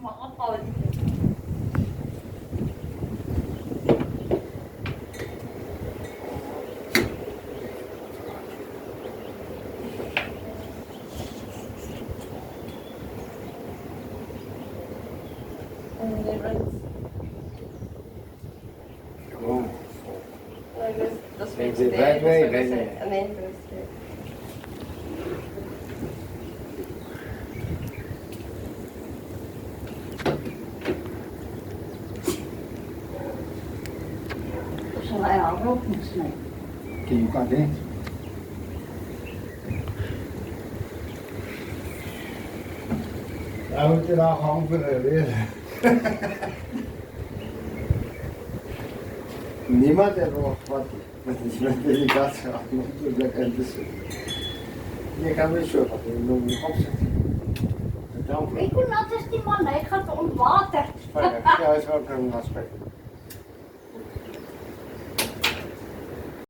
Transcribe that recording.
makapal. Gewoon. Dat is Nee, weer nee. Nee, Zal hij al ook niks mee? Kun je kan niet. Nou moet je daar gewoon weer. Niemand heeft nog wat met delegatie aan natuurlijk en dus. Je kan weer zo wat in de opzetten. Ik kon altijd die mannen, ik ga te ontwater. Ja, is ook een aspect.